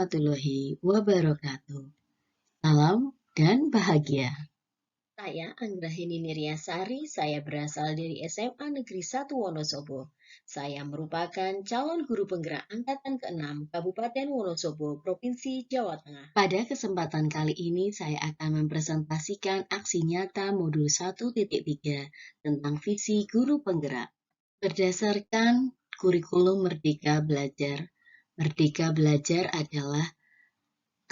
warahmatullahi wabarakatuh. Salam dan bahagia. Saya Anggrahini Niryasari, saya berasal dari SMA Negeri 1 Wonosobo. Saya merupakan calon guru penggerak angkatan ke-6 Kabupaten Wonosobo, Provinsi Jawa Tengah. Pada kesempatan kali ini saya akan mempresentasikan aksi nyata modul 1.3 tentang visi guru penggerak. Berdasarkan kurikulum Merdeka Belajar adalah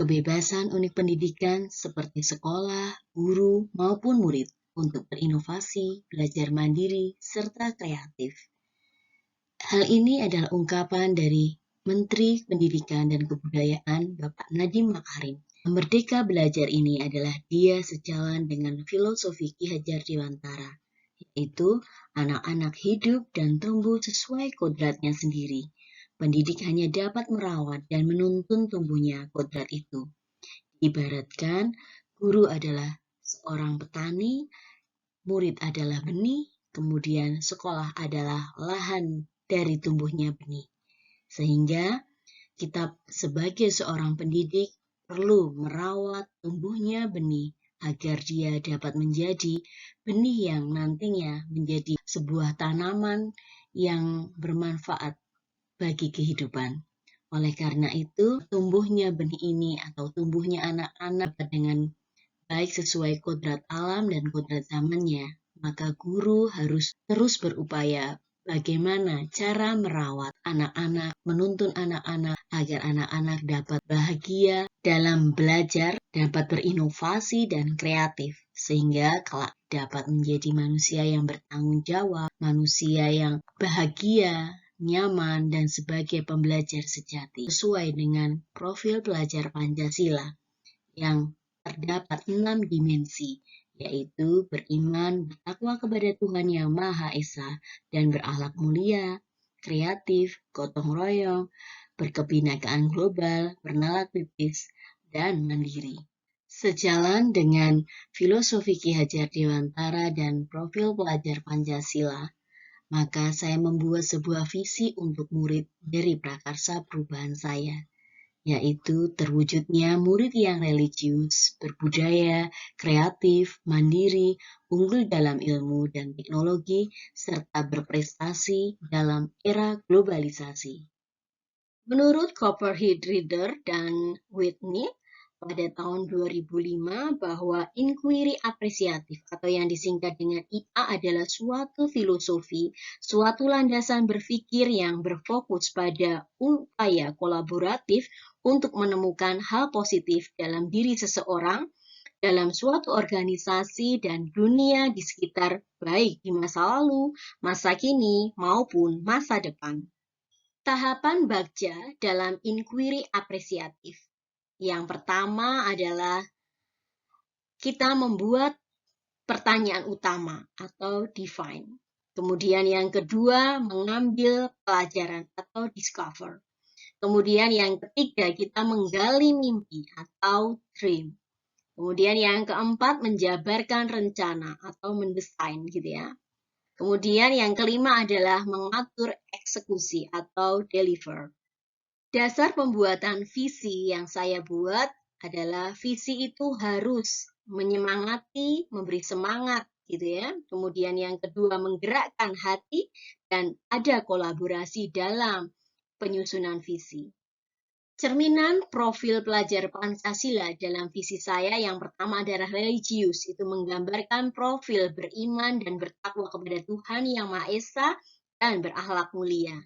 kebebasan unit pendidikan seperti sekolah, guru, maupun murid untuk berinovasi, belajar mandiri, serta kreatif. Hal ini adalah ungkapan dari Menteri Pendidikan dan Kebudayaan Bapak Nadiem Makarim. Merdeka belajar ini adalah dia sejalan dengan filosofi Ki Hajar Dewantara, yaitu anak-anak hidup dan tumbuh sesuai kodratnya sendiri. Pendidik hanya dapat merawat dan menuntun tumbuhnya kodrat itu. Ibaratkan guru adalah seorang petani, murid adalah benih, kemudian sekolah adalah lahan dari tumbuhnya benih. Sehingga kita sebagai seorang pendidik perlu merawat tumbuhnya benih agar dia dapat menjadi benih yang nantinya menjadi sebuah tanaman yang bermanfaat bagi kehidupan. Oleh karena itu, tumbuhnya benih ini atau tumbuhnya anak-anak dengan baik sesuai kodrat alam dan kodrat zamannya, maka guru harus terus berupaya bagaimana cara merawat anak-anak, menuntun anak-anak agar anak-anak dapat bahagia dalam belajar, dapat berinovasi dan kreatif, sehingga kelak dapat menjadi manusia yang bertanggung jawab, manusia yang bahagia, nyaman, dan sebagai pembelajar sejati, sesuai dengan profil pelajar Pancasila yang terdapat 6 dimensi, yaitu beriman, bertakwa kepada Tuhan Yang Maha Esa, dan berakhlak mulia, kreatif, gotong royong, berkebinekaan global, bernalar kritis, dan mandiri. Sejalan dengan filosofi Ki Hajar Dewantara dan profil pelajar Pancasila, maka saya membuat sebuah visi untuk murid dari prakarsa perubahan saya, yaitu terwujudnya murid yang religius, berbudaya, kreatif, mandiri, unggul dalam ilmu dan teknologi, serta berprestasi dalam era globalisasi. Menurut Copperhead Reader dan Whitney, pada tahun 2005 bahwa inquiry apresiatif atau yang disingkat dengan IA adalah suatu filosofi, suatu landasan berpikir yang berfokus pada upaya kolaboratif untuk menemukan hal positif dalam diri seseorang, dalam suatu organisasi dan dunia di sekitar, baik di masa lalu, masa kini, maupun masa depan. Tahapan Bagja dalam inquiry apresiatif. Yang pertama adalah kita membuat pertanyaan utama atau define. Kemudian yang kedua mengambil pelajaran atau discover. Kemudian yang ketiga kita menggali mimpi atau dream. Kemudian yang keempat menjabarkan rencana atau mendesain gitu ya. Kemudian yang kelima adalah mengatur eksekusi atau deliver. Dasar pembuatan visi yang saya buat adalah visi itu harus menyemangati, memberi semangat gitu ya. Kemudian yang kedua menggerakkan hati dan ada kolaborasi dalam penyusunan visi. Cerminan profil pelajar Pancasila dalam visi saya yang pertama adalah religius, itu menggambarkan profil beriman dan bertakwa kepada Tuhan Yang Maha Esa dan berakhlak mulia.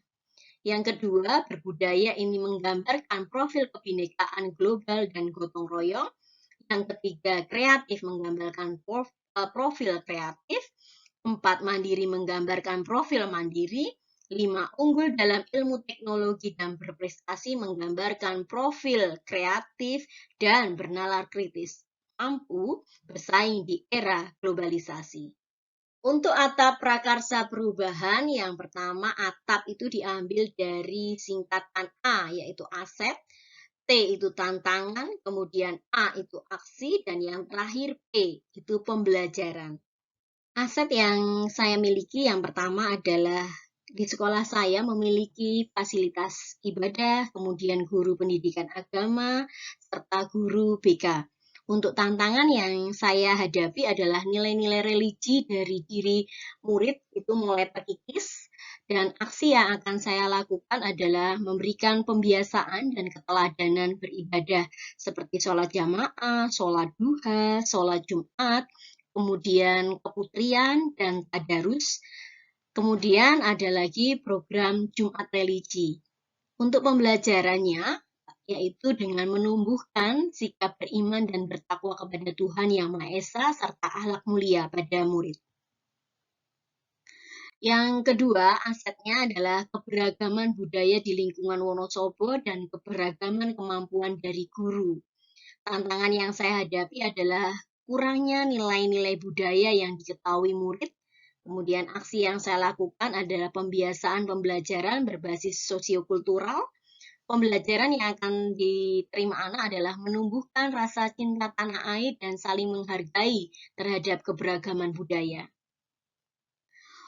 Yang kedua, berbudaya ini menggambarkan profil kebinekaan global dan gotong royong. Yang ketiga, kreatif menggambarkan profil kreatif. 4, mandiri menggambarkan profil mandiri. 5, unggul dalam ilmu teknologi dan berprestasi menggambarkan profil kreatif dan bernalar kritis. Mampu bersaing di era globalisasi. Untuk atap prakarsa perubahan, yang pertama atap itu diambil dari singkatan A, yaitu aset, T itu tantangan, kemudian A itu aksi, dan yang terakhir P itu pembelajaran. Aset yang saya miliki yang pertama adalah Di sekolah saya memiliki fasilitas ibadah, kemudian guru pendidikan agama, serta guru BK. Untuk tantangan yang saya hadapi adalah nilai-nilai religi dari diri murid itu mulai terkikis, dan aksi yang akan saya lakukan adalah memberikan pembiasaan dan keteladanan beribadah seperti sholat jamaah, sholat duha, sholat Jumat, kemudian keputrian dan tadarus. Kemudian ada lagi program Jumat Religi. Untuk pembelajarannya, yaitu dengan menumbuhkan sikap beriman dan bertakwa kepada Tuhan Yang Maha Esa serta akhlak mulia pada murid. Yang kedua, asetnya adalah keberagaman budaya di lingkungan Wonosobo dan keberagaman kemampuan dari guru. Tantangan yang saya hadapi adalah kurangnya nilai-nilai budaya yang diketahui murid. Kemudian aksi yang saya lakukan adalah pembiasaan pembelajaran berbasis sosiokultural. Pembelajaran yang akan diterima anak adalah menumbuhkan rasa cinta tanah air dan saling menghargai terhadap keberagaman budaya.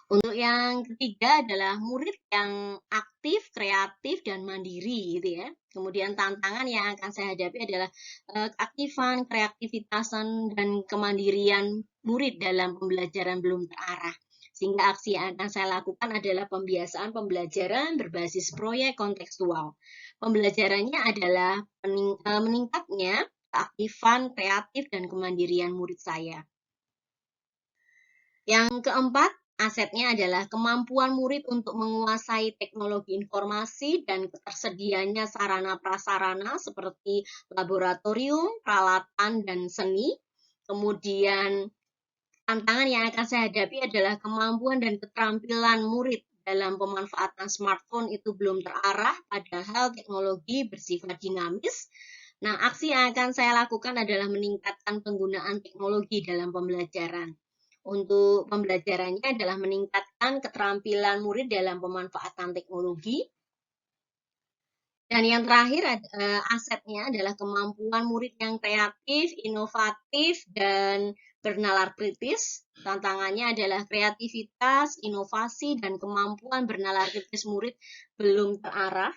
Untuk yang ketiga adalah murid yang aktif, kreatif, dan mandiri gitu ya. Kemudian tantangan yang akan saya hadapi adalah keaktifan, kreativitasan, dan kemandirian murid dalam pembelajaran belum terarah. Sehingga aksi yang akan saya lakukan adalah pembiasaan pembelajaran berbasis proyek kontekstual. Pembelajarannya adalah meningkatnya keaktifan, kreatif, dan kemandirian murid saya. Yang keempat, asetnya adalah kemampuan murid untuk menguasai teknologi informasi dan ketersediaannya sarana-prasarana seperti laboratorium, peralatan, dan seni. Kemudian, tantangan yang akan saya hadapi adalah kemampuan dan keterampilan murid dalam pemanfaatan smartphone itu belum terarah, padahal teknologi bersifat dinamis. Nah, aksi yang akan saya lakukan adalah meningkatkan penggunaan teknologi dalam pembelajaran. Untuk pembelajarannya adalah meningkatkan keterampilan murid dalam pemanfaatan teknologi. Dan yang terakhir, asetnya adalah kemampuan murid yang kreatif, inovatif, dan bernalar kritis. Tantangannya adalah kreativitas, inovasi, dan kemampuan bernalar kritis murid belum terarah.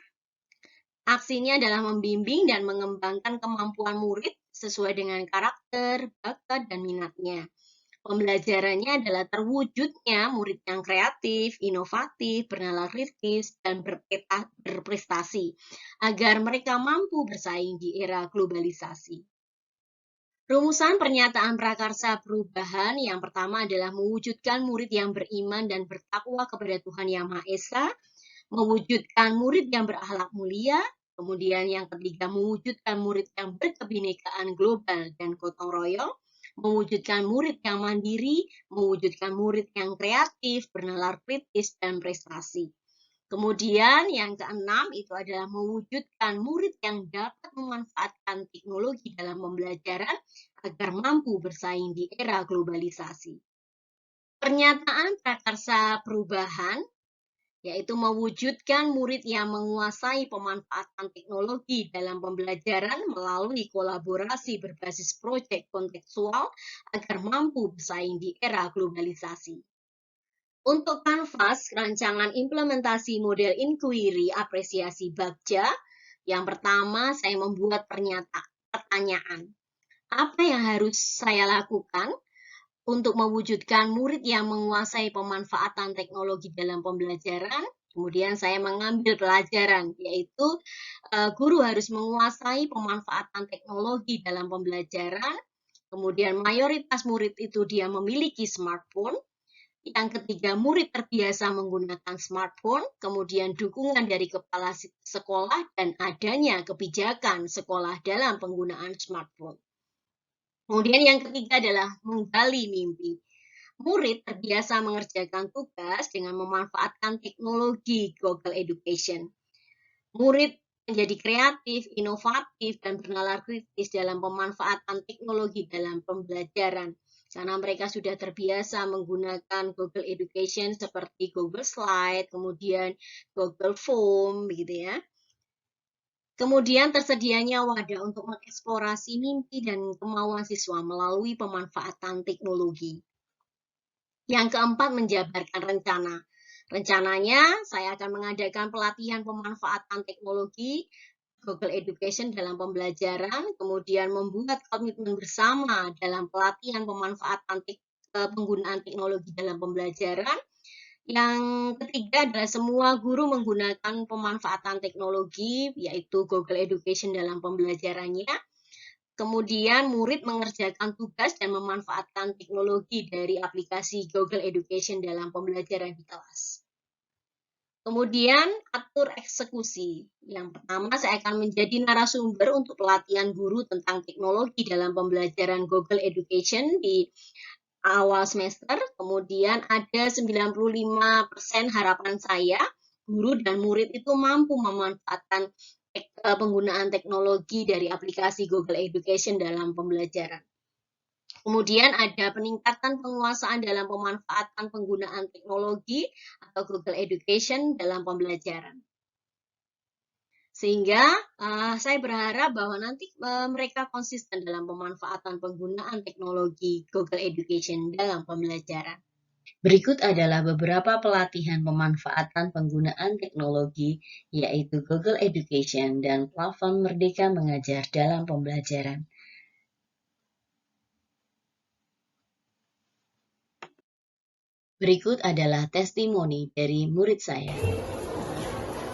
Aksinya adalah membimbing dan mengembangkan kemampuan murid sesuai dengan karakter, bakat, dan minatnya. Pembelajarannya adalah terwujudnya murid yang kreatif, inovatif, bernalar kritis, dan berprestasi, agar mereka mampu bersaing di era globalisasi. Rumusan pernyataan prakarsa perubahan yang pertama adalah mewujudkan murid yang beriman dan bertakwa kepada Tuhan Yang Maha Esa, mewujudkan murid yang berakhlak mulia, kemudian yang ketiga mewujudkan murid yang berkebinekaan global dan gotong royong, mewujudkan murid yang mandiri, mewujudkan murid yang kreatif, bernalar kritis, dan prestasi. Kemudian yang keenam itu adalah mewujudkan murid yang dapat memanfaatkan teknologi dalam pembelajaran agar mampu bersaing di era globalisasi. Pernyataan prakarsa perubahan yaitu mewujudkan murid yang menguasai pemanfaatan teknologi dalam pembelajaran melalui kolaborasi berbasis proyek kontekstual agar mampu bersaing di era globalisasi. Untuk Canvas, rancangan implementasi model inquiry apresiasi Bagja, yang pertama saya membuat pertanyaan. Apa yang harus saya lakukan untuk mewujudkan murid yang menguasai pemanfaatan teknologi dalam pembelajaran? Kemudian saya mengambil pelajaran, yaitu guru harus menguasai pemanfaatan teknologi dalam pembelajaran. Kemudian mayoritas murid itu dia memiliki smartphone. Yang ketiga, murid terbiasa menggunakan smartphone. Kemudian dukungan dari kepala sekolah dan adanya kebijakan sekolah dalam penggunaan smartphone. Kemudian yang ketiga adalah menggali mimpi. Murid terbiasa mengerjakan tugas dengan memanfaatkan teknologi Google Education. Murid menjadi kreatif, inovatif, dan bernalar kritis dalam pemanfaatan teknologi dalam pembelajaran. Karena mereka sudah terbiasa menggunakan Google Education seperti Google Slide, kemudian Google Form, begitu ya. Kemudian tersedianya wadah untuk mengeksplorasi mimpi dan kemauan siswa melalui pemanfaatan teknologi. Yang keempat, menjabarkan rencana. Rencananya, saya akan mengadakan pelatihan pemanfaatan teknologi Google Education dalam pembelajaran, kemudian membuat komitmen bersama dalam pelatihan pemanfaatan penggunaan teknologi dalam pembelajaran. Yang ketiga adalah semua guru menggunakan pemanfaatan teknologi, yaitu Google Education dalam pembelajarannya. Kemudian murid mengerjakan tugas dan memanfaatkan teknologi dari aplikasi Google Education dalam pembelajaran di kelas. Kemudian atur eksekusi. Yang pertama, saya akan menjadi narasumber untuk pelatihan guru tentang teknologi dalam pembelajaran Google Education di awal semester. Kemudian ada 95% harapan saya, guru dan murid itu mampu memanfaatkan penggunaan teknologi dari aplikasi Google Education dalam pembelajaran. Kemudian ada peningkatan penguasaan dalam pemanfaatan penggunaan teknologi atau Google Education dalam pembelajaran. Sehingga saya berharap bahwa nanti mereka konsisten dalam pemanfaatan penggunaan teknologi Google Education dalam pembelajaran. Berikut adalah beberapa pelatihan pemanfaatan penggunaan teknologi, yaitu Google Education dan platform Merdeka Mengajar dalam pembelajaran. Berikut adalah testimoni dari murid saya.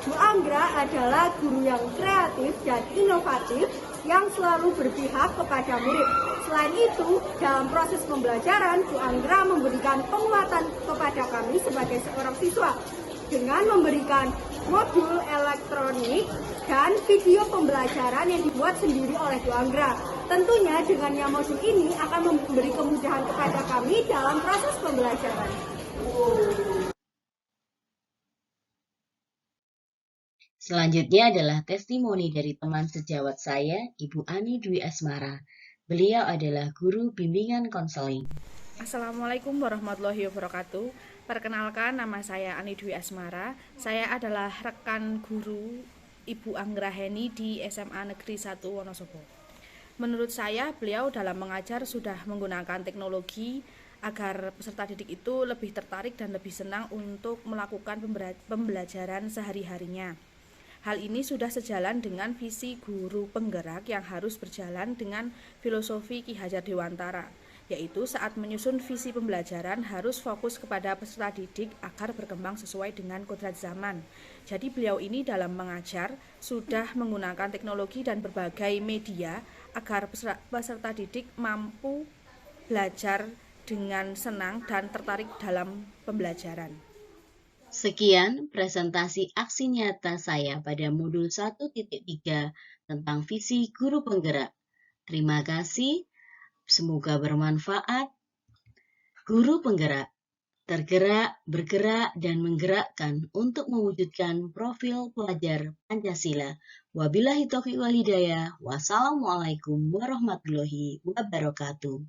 Bu Anggra adalah guru yang kreatif dan inovatif yang selalu berpihak kepada murid. Selain itu, dalam proses pembelajaran, Bu Anggra memberikan penguatan kepada kami sebagai seorang siswa dengan memberikan modul elektronik dan video pembelajaran yang dibuat sendiri oleh Bu Anggra. Tentunya dengan modul ini akan memberi kemudahan kepada kami dalam proses pembelajaran. Selanjutnya adalah testimoni dari teman sejawat saya, Ibu Ani Dwi Asmara. Beliau adalah guru bimbingan konseling. Assalamualaikum warahmatullahi wabarakatuh. Perkenalkan, nama saya Ani Dwi Asmara. Saya adalah rekan guru Ibu Anggra Heni di SMA Negeri 1 Wonosobo. Menurut saya, beliau dalam mengajar sudah menggunakan teknologi agar peserta didik itu lebih tertarik dan lebih senang untuk melakukan pembelajaran sehari-harinya. Hal ini sudah sejalan dengan visi guru penggerak yang harus berjalan dengan filosofi Ki Hajar Dewantara, yaitu saat menyusun visi pembelajaran harus fokus kepada peserta didik agar berkembang sesuai dengan kodrat zaman. Jadi beliau ini dalam mengajar sudah menggunakan teknologi dan berbagai media agar peserta didik mampu belajar dengan senang dan tertarik dalam pembelajaran. Sekian presentasi aksi nyata saya pada modul 1.3 tentang visi guru penggerak. Terima kasih, semoga bermanfaat. Guru penggerak, tergerak, bergerak, dan menggerakkan untuk mewujudkan profil pelajar Pancasila. Wabillahi taufiq wal hidayah. Wassalamualaikum warahmatullahi wabarakatuh.